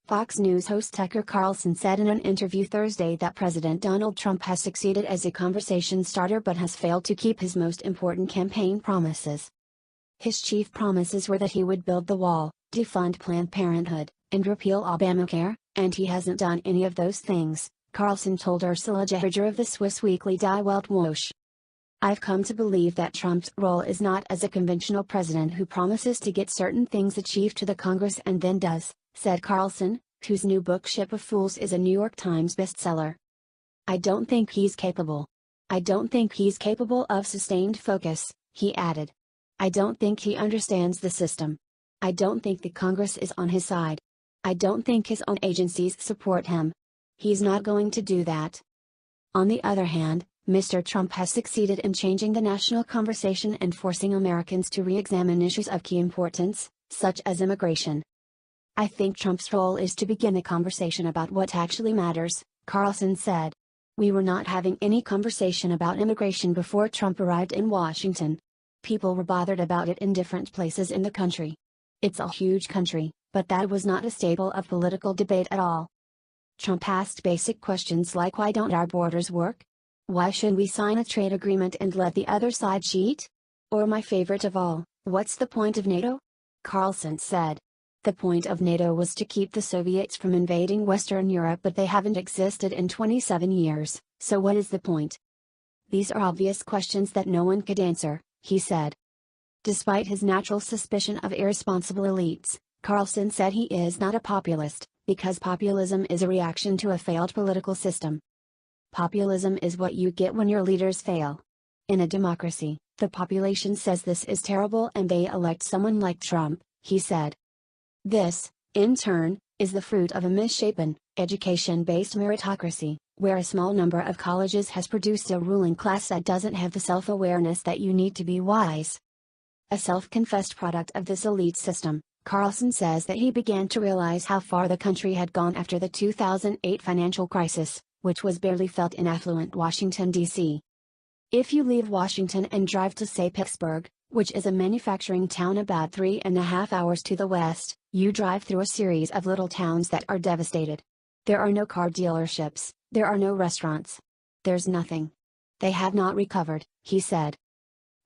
Fox News host Tucker Carlson said in an interview Thursday that President Donald Trump has succeeded as a conversation starter but has failed to keep his most important campaign promises. His chief promises were that he would build the wall, defund Planned Parenthood, and repeal Obamacare, and he hasn't done any of those things, Carlson told Ursula Jeherger of the Swiss weekly Die Welt Woche. I've come to believe that Trump's role is not as a conventional president who promises to get certain things achieved to the Congress and then does, said Carlson, whose new book Ship of Fools is a New York Times bestseller. I don't think he's capable. I don't think he's capable of sustained focus, he added. I don't think he understands the system. I don't think the Congress is on his side. I don't think his own agencies support him. He's not going to do that. On the other hand, Mr. Trump has succeeded in changing the national conversation and forcing Americans to re-examine issues of key importance, such as immigration. I think Trump's role is to begin a conversation about what actually matters, Carlson said. We were not having any conversation about immigration before Trump arrived in Washington. People were bothered about it in different places in the country. It's a huge country, but that was not a staple of political debate at all. Trump asked basic questions like why don't our borders work? Why should we sign a trade agreement and let the other side cheat? Or my favorite of all, what's the point of NATO? Carlson said. The point of NATO was to keep the Soviets from invading Western Europe, but they haven't existed in 27 years, so what is the point? These are obvious questions that no one could answer, he said. Despite his natural suspicion of irresponsible elites, Carlson said he is not a populist, because populism is a reaction to a failed political system. Populism is what you get when your leaders fail. In a democracy, the population says this is terrible and they elect someone like Trump, he said. This, in turn, is the fruit of a misshapen, education-based meritocracy, where a small number of colleges has produced a ruling class that doesn't have the self-awareness that you need to be wise. A self-confessed product of this elite system, Carlson says that he began to realize how far the country had gone after the 2008 financial crisis, which was barely felt in affluent Washington, D.C. If you leave Washington and drive to, say, Pittsburgh, which is a manufacturing town about 3.5 hours to the west, you drive through a series of little towns that are devastated. There are no car dealerships, there are no restaurants. There's nothing. They have not recovered, he said.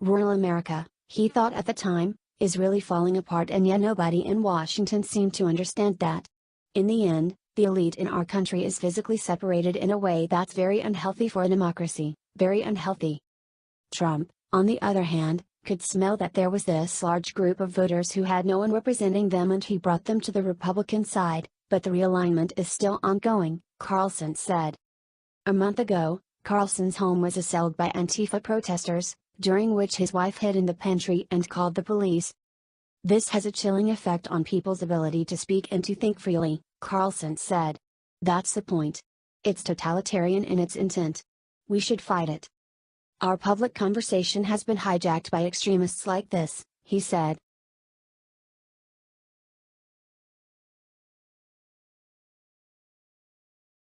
Rural America, he thought at the time, is really falling apart, and yet nobody in Washington seemed to understand that. In the end, the elite in our country is physically separated in a way that's very unhealthy for a democracy, very unhealthy. Trump, on the other hand, could smell that there was this large group of voters who had no one representing them, and he brought them to the Republican side, but the realignment is still ongoing, Carlson said. A month ago, Carlson's home was assailed by Antifa protesters, during which his wife hid in the pantry and called the police. This has a chilling effect on people's ability to speak and to think freely, Carlson said. That's the point. It's totalitarian in its intent. We should fight it. Our public conversation has been hijacked by extremists like this, he said.